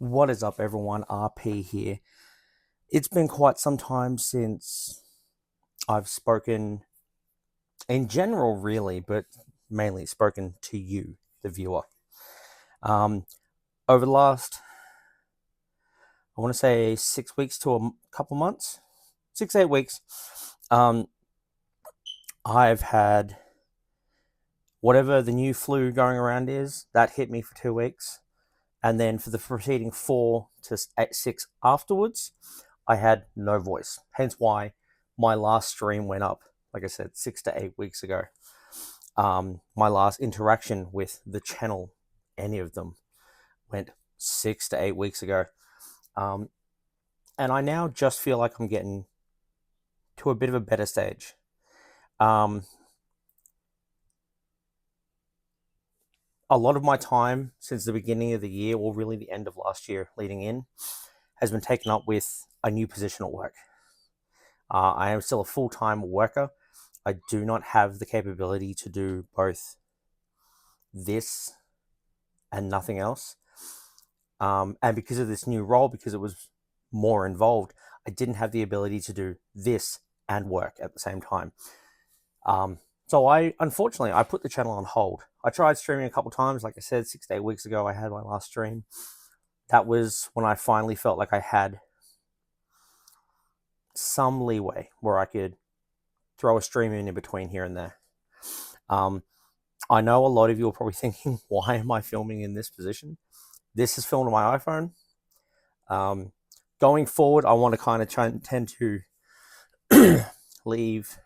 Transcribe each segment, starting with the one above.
What is up, everyone? RP here. It's been quite some time since I've spoken in general, really, but mainly spoken to you, the viewer. Over the last, I want to say 6 weeks to a couple months, 6, 8 weeks, I've had whatever the new flu going around is, that hit me for 2 weeks. And then for the preceding 4 to 6 afterwards, I had no voice. Hence why my last stream went up, like I said, 6 to 8 weeks ago. My last interaction with the channel, any of them, went 6 to 8 weeks ago. And I now just feel like I'm getting to a bit of a better stage. A lot of my time since the beginning of the year, or really the end of last year leading in, has been taken up with a new position at work. I am still a full-time worker. I do not have the capability to do both this and nothing else. And because of this new role, because it was more involved, I didn't have the ability to do this and work at the same time. So unfortunately, I put the channel on hold. I tried streaming a couple times. Like I said, 6 to 8 weeks ago, I had my last stream. That was when I finally felt like I had some leeway where I could throw a stream in between here and there. I know a lot of you are probably thinking, why am I filming in this position? This is filmed on my iPhone. Going forward, I want to kind of tend to leave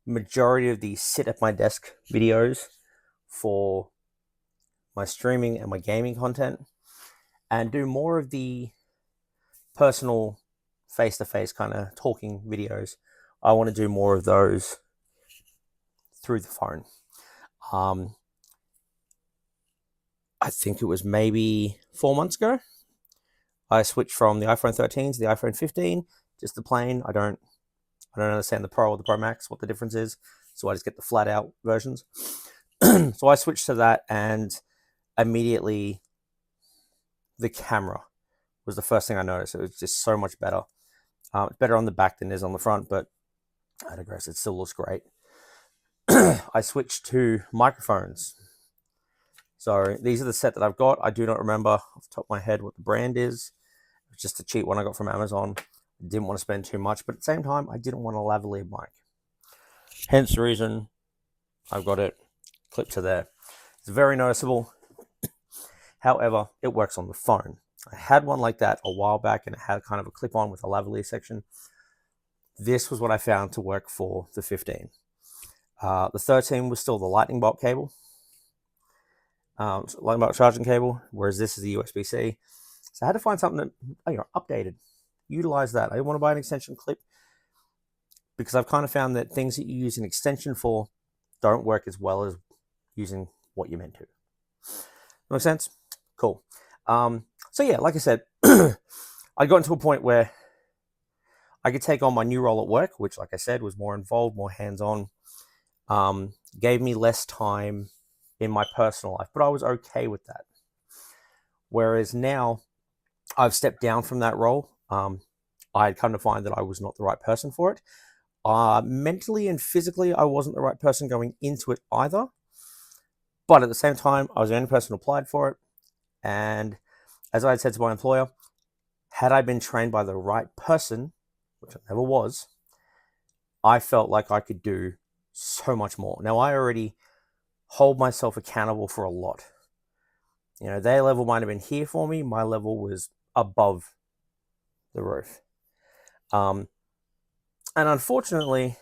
majority of the sit at my desk videos for my streaming and my gaming content, and do more of the personal face-to-face kind of talking videos. I want to do more of those through the phone. I think it was maybe 4 months ago, I switched from the iPhone 13 to the iPhone 15, just the plain. I don't understand the Pro or the Pro Max, what the difference is, so I just get the flat out versions. So I switched to that, and immediately the camera was the first thing I noticed. It was just so much better. It's better on the back than it is on the front, but I digress. It still looks great. I switched to microphones. So these are the set that I've got. I do not remember off the top of my head what the brand is. It's just a cheap one I got from Amazon. I didn't want to spend too much, but at the same time, I didn't want a lavalier mic. Hence the reason I've got it clipped to there. It's very noticeable. However, it works on the phone. I had one like that a while back, and it had kind of a clip-on with a lavalier section. This was what I found to work for the 15. The 13 was still the lightning bolt cable, lightning bolt charging cable, whereas this is the USB-C. So I had to find something that, updated, utilize that. I didn't want to buy an extension clip, because I've kind of found that things that you use an extension for don't work as well as using what you're meant to. Make sense? Cool. So yeah, like I said, I got into a point where I could take on my new role at work, which, like I said, was more involved, more hands-on, gave me less time in my personal life, but I was okay with that. Whereas now I've stepped down from that role. I had come to find that I was not the right person for it. Mentally and physically, I wasn't the right person going into it either. But at the same time, I was the only person who applied for it. And as I had said to my employer, had I been trained by the right person, which I never was, I felt like I could do so much more. Now, I already hold myself accountable for a lot. Their level might have been here for me. My level was above the roof. And unfortunately,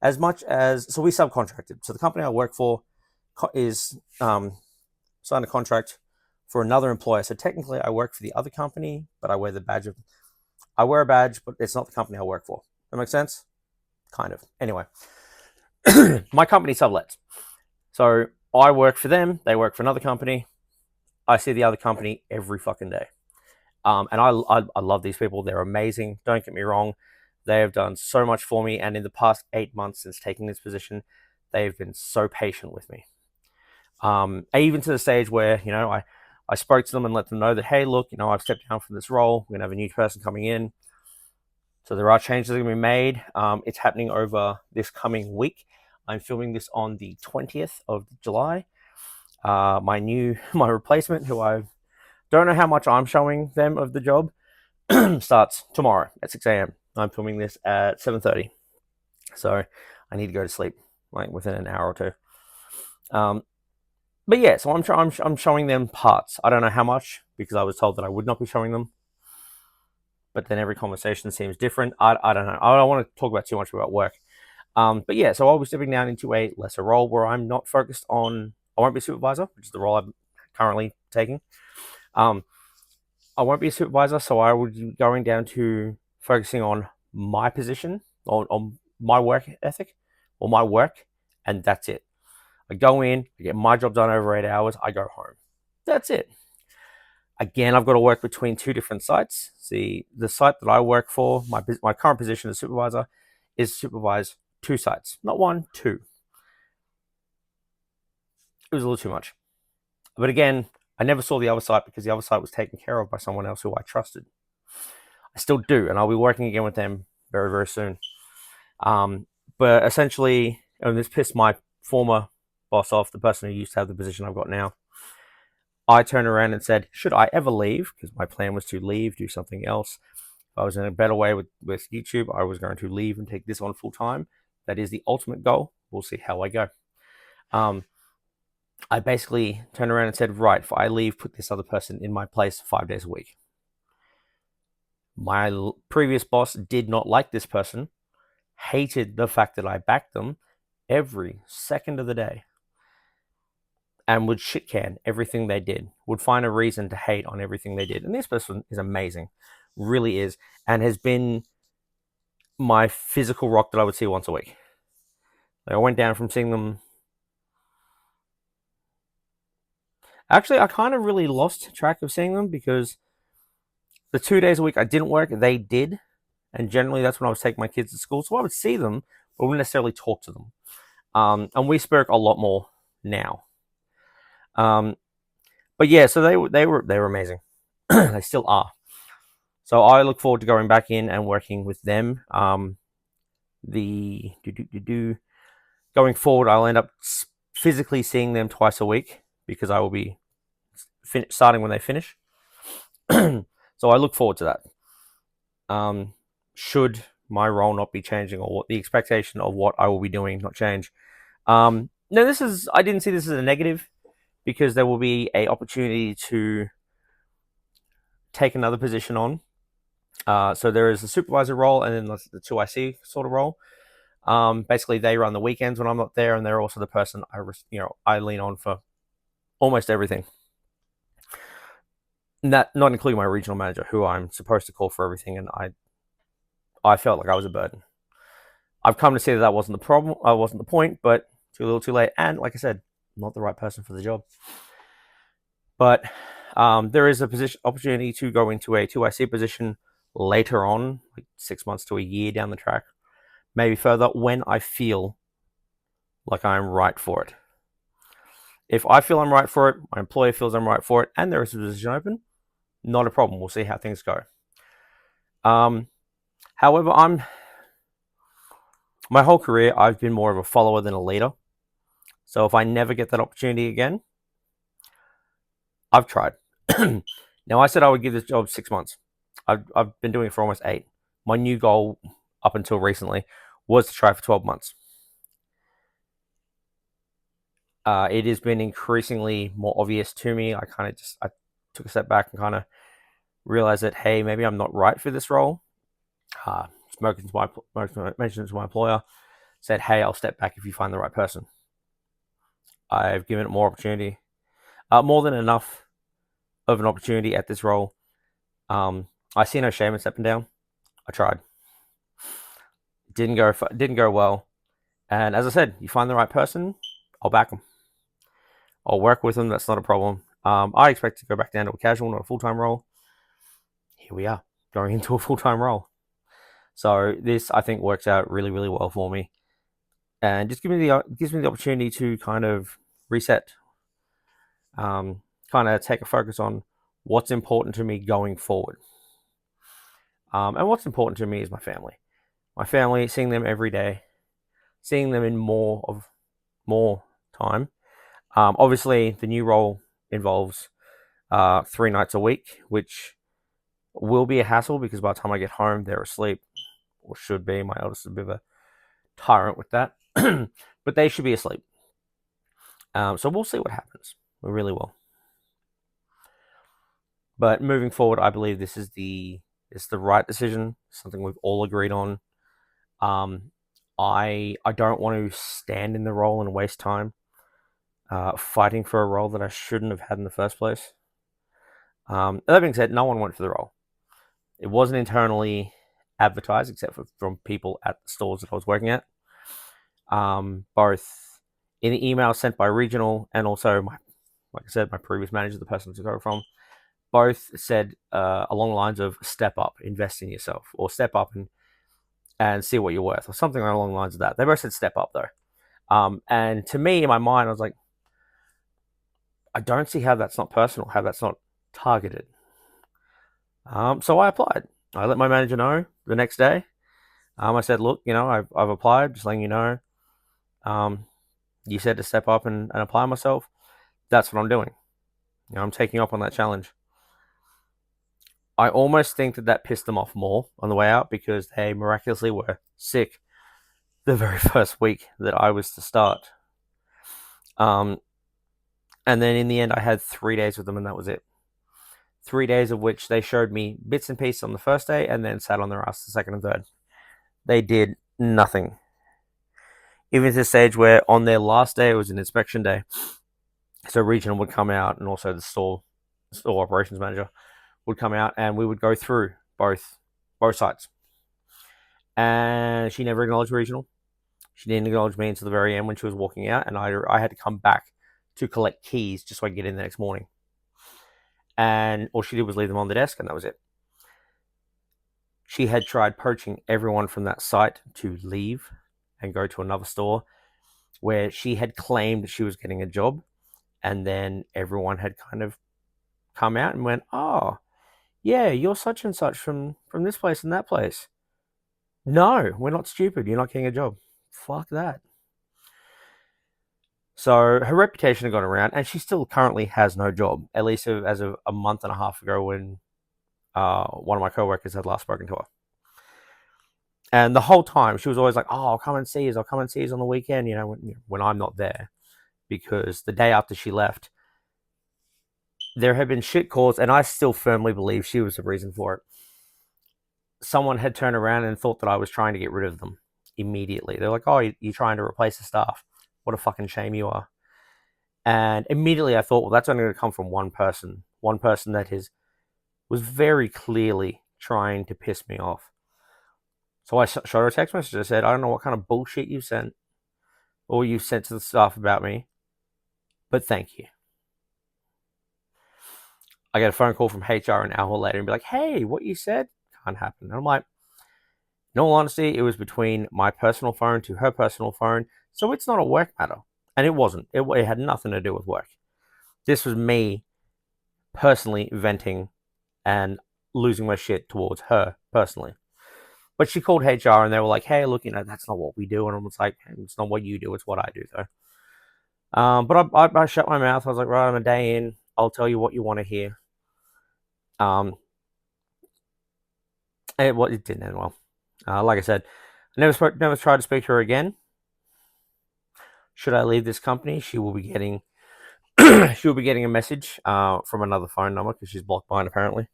so we subcontracted. So the company I work for is signed a contract for another employer. So technically I work for the other company, but I wear a badge, but it's not the company I work for. That makes sense? Kind of. Anyway, my company sublets. So I work for them, they work for another company. I see the other company every fucking day. And I love these people. They're amazing. Don't get me wrong. They have done so much for me. And in the past 8 months since taking this position, they've been so patient with me. Even to the stage where, I spoke to them and let them know that, hey, look, I've stepped down from this role. We're going to have a new person coming in. So there are changes that are going to be made. It's happening over this coming week. I'm filming this on the 20th of July. My replacement, who I don't know how much I'm showing them of the job, starts tomorrow at 6 a.m. I'm filming this at 7:30. So I need to go to sleep like within an hour or two. But yeah, so I'm showing them parts. I don't know how much because I was told that I would not be showing them. But then every conversation seems different. I don't know. I don't want to talk about too much about work. But yeah, so I'll be stepping down into a lesser role where I'm not focused on. I won't be a supervisor, which is the role I'm currently taking. I won't be a supervisor, so I would be going down to focusing on my position, on my work ethic, or my work, and that's it. I go in, I get my job done over 8 hours, I go home. That's it. Again, I've got to work between two different sites. See, the site that I work for, my current position as supervisor, is supervise 2 sites. Not 1, 2. It was a little too much. But again, I never saw the other site because the other site was taken care of by someone else who I trusted. I still do, and I'll be working again with them very, very soon. But essentially, and this pissed my former boss off, the person who used to have the position I've got now. I turned around and said, should I ever leave, because my plan was to leave, do something else. If I was in a better way with YouTube, I was going to leave and take this on full time. That is the ultimate goal. We'll see how I go. I basically turned around and said, right, if I leave, put this other person in my place 5 days a week. My previous boss did not like this person, hated the fact that I backed them every second of the day, and would shit can everything they did, would find a reason to hate on everything they did. And this person is amazing, really is, and has been my physical rock that I would see once a week. I went down from seeing them. Actually, I kind of really lost track of seeing them because the 2 days a week I didn't work, they did. And generally that's when I was taking my kids to school. So I would see them, but I wouldn't necessarily talk to them. And we spoke a lot more now. But yeah, so they were amazing. They still are. So I look forward to going back in and working with them. Going forward, I'll end up physically seeing them twice a week because I will be starting when they finish. So I look forward to that. Should my role not be changing, or what the expectation of what I will be doing not change. No, I didn't see this as a negative because there will be a opportunity to take another position on. So there is a supervisor role and then the 2IC sort of role. Basically, they run the weekends when I'm not there, and they're also the person I lean on for almost everything. Not including my regional manager, who I'm supposed to call for everything, and I felt like I was a burden. I've come to see that wasn't the problem. I wasn't the point, but too little, too late. And like I said, not the right person for the job. But there is a opportunity to go into a 2IC position later on, like 6 months to a year down the track, maybe further, when I feel like I'm right for it. If I feel I'm right for it, my employer feels I'm right for it, and there is a position open, not a problem. We'll see how things go. However, my whole career, I've been more of a follower than a leader. So if I never get that opportunity again, I've tried. Now, I said I would give this job 6 months. I've been doing it for almost 8. My new goal up until recently was to try for 12 months. It has been increasingly more obvious to me. I took a step back and kind of realized that, hey, maybe I'm not right for this role. Mentioned to my employer, said, hey, I'll step back if you find the right person. I've given it more opportunity, more than enough of an opportunity at this role. I see no shame in stepping down. I tried. Didn't go well. And as I said, you find the right person, I'll back them. I'll work with them. That's not a problem. I expect to go back down to a casual, not a full-time role. Here we are, going into a full-time role. So this, I think, works out really, really well for me, and just gives me the opportunity to kind of reset, kind kind of take a focus on what's important to me going forward. And what's important to me is my family. My family, seeing them every day, seeing them in more time. Obviously, the new role involves 3 nights a week, which will be a hassle because by the time I get home, they're asleep, or should be. My eldest is a bit of a tyrant with that, but they should be asleep. So we'll see what happens. We really will. But moving forward, I believe this is the right decision. Something we've all agreed on. I don't want to stand in the role and waste time fighting for a role that I shouldn't have had in the first place. That being said, no one went for the role. It wasn't internally advertised except for from people at the stores that I was working at. Both in the email sent by regional and also my previous manager, the person I took over from, both said along the lines of step up, invest in yourself, or step up and see what you're worth, or something along the lines of that. They both said step up though. And to me, in my mind, I was like, I don't see how that's not personal, how that's not targeted. So I applied. I let my manager know the next day. I said, look, I've applied, just letting you know. You said to step up and apply myself. That's what I'm doing. I'm taking up on that challenge. I almost think that pissed them off more on the way out because they miraculously were sick the very first week that I was to start. And then in the end, I had 3 days with them, and that was it. 3 days of which they showed me bits and pieces on the first day and then sat on their ass the second and third. They did nothing. Even to the stage where on their last day, it was an inspection day. So regional would come out, and also the store operations manager would come out, and we would go through both sites. And she never acknowledged regional. She didn't acknowledge me until the very end when she was walking out, and I had to come back to collect keys just so I could get in the next morning. And all she did was leave them on the desk, and that was it. She had tried poaching everyone from that site to leave and go to another store where she had claimed she was getting a job, and then everyone had kind of come out and went, oh, yeah, you're such and such from this place and that place. No, we're not stupid. You're not getting a job. Fuck that. So her reputation had gone around, and she still currently has no job, at least as of a month and a half ago when one of my coworkers had last spoken to her. And the whole time she was always like, oh, I'll come and see you. I'll come and see you on the weekend, when I'm not there. Because the day after she left, there had been shit calls, and I still firmly believe she was the reason for it. Someone had turned around and thought that I was trying to get rid of them immediately. They're like, oh, you're trying to replace the staff. What a fucking shame you are. And immediately I thought, well, that's only going to come from one person that was very clearly trying to piss me off. So I shot her a text message. I said, I don't know what kind of bullshit you sent or you sent to the staff about me, but thank you. I get a phone call from HR an hour later and be like, hey, what you said can't happen. And I'm like, in all honesty, it was between my personal phone to her personal phone, so it's not a work matter. And it wasn't. It had nothing to do with work. This was me personally venting and losing my shit towards her personally. But she called HR and they were like, hey, look, that's not what we do. And I was like, it's not what you do, it's what I do, though. But I shut my mouth. I was like, right, I'm a day in. I'll tell you what you want to hear. It didn't end well. Like I said, I never tried to speak to her again. Should I leave this company, she will be getting a message from another phone number because she's blocked mine apparently.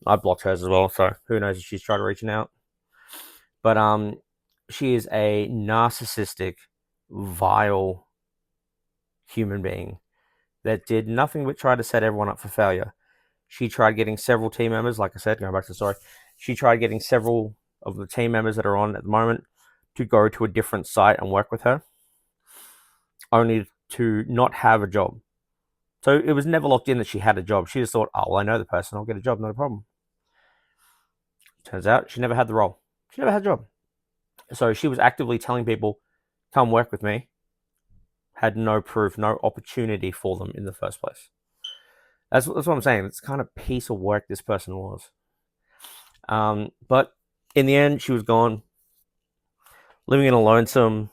I blocked hers as well, so who knows if she's tried reaching out. But she is a narcissistic, vile human being that did nothing but try to set everyone up for failure. She tried getting several team members, like I said, going back to the story, she tried getting several of the team members that are on at the moment to go to a different site and work with her, only to not have a job. So it was never locked in that she had a job. She just thought, oh, well, I know the person, I'll get a job, not a problem. Turns out she never had the role. She never had a job. So she was actively telling people, come work with me, had no proof, no opportunity for them in the first place. That's what I'm saying. It's kind of piece of work this person was. But in the end, she was gone, living in a lonesome,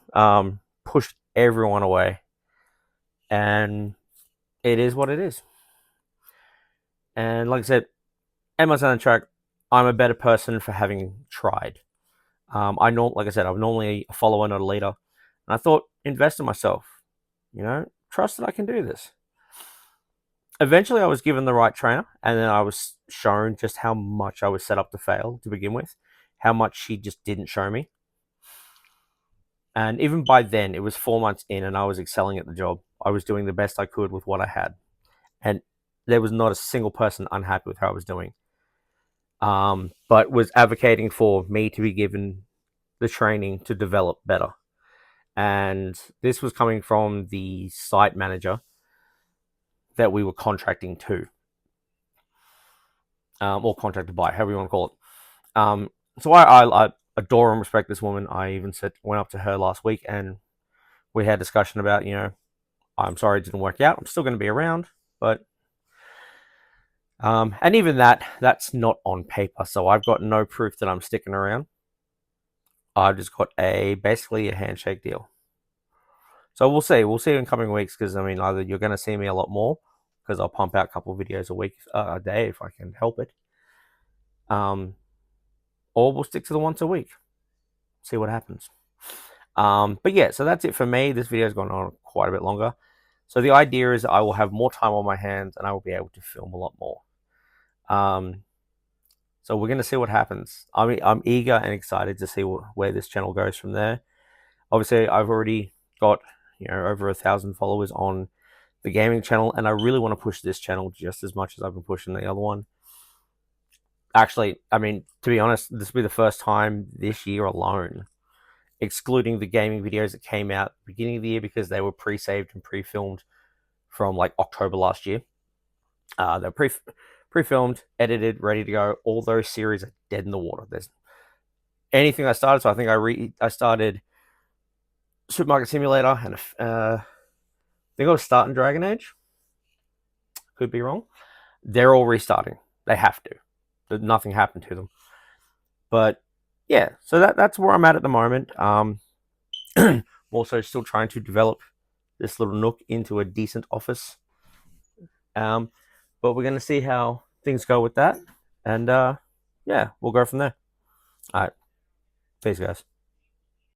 pushed everyone away. And it is what it is. And like I said, am I on track? I'm a better person for having tried. Like I said, I'm normally a follower, not a leader. And I thought, invest in myself. Trust that I can do this. Eventually, I was given the right trainer, and then I was shown just how much I was set up to fail to begin with, how much she just didn't show me. And even by then, it was 4 months in, and I was excelling at the job. I was doing the best I could with what I had, and there was not a single person unhappy with how I was doing. But was advocating for me to be given the training to develop better. And this was coming from the site manager that we were contracting to, or contracted by, however you want to call it. So I adore and respect this woman. I even went up to her last week and we had a discussion about, I'm sorry it didn't work out. I'm still going to be around, but and even that's not on paper. So I've got no proof that I'm sticking around. I've just got basically a handshake deal. So we'll see. We'll see in coming weeks, because either you're going to see me a lot more, because I'll pump out a couple of videos a day if I can help it. Or we'll stick to the once a week. See what happens. But yeah, so that's it for me. This video's gone on quite a bit longer. So the idea is I will have more time on my hands and I will be able to film a lot more. So we're going to see what happens. I'm eager and excited to see where this channel goes from there. Obviously, I've already got over 1,000 followers on the gaming channel, and I really want to push this channel just as much as I've been pushing the other one. Actually, to be honest, this will be the first time this year alone, excluding the gaming videos that came out at the beginning of the year, because they were pre-saved and pre-filmed from like October last year. They're pre-filmed, edited, ready to go. All those series are dead in the water. There's anything I started. So I think I started Supermarket Simulator, and I think I was starting Dragon Age. Could be wrong. They're all restarting. They have to. Nothing happened to them. But yeah, so that's where I'm at the moment. I'm also still trying to develop this little nook into a decent office. But we're going to see how things go with that. And yeah, we'll go from there. All right. Peace, guys.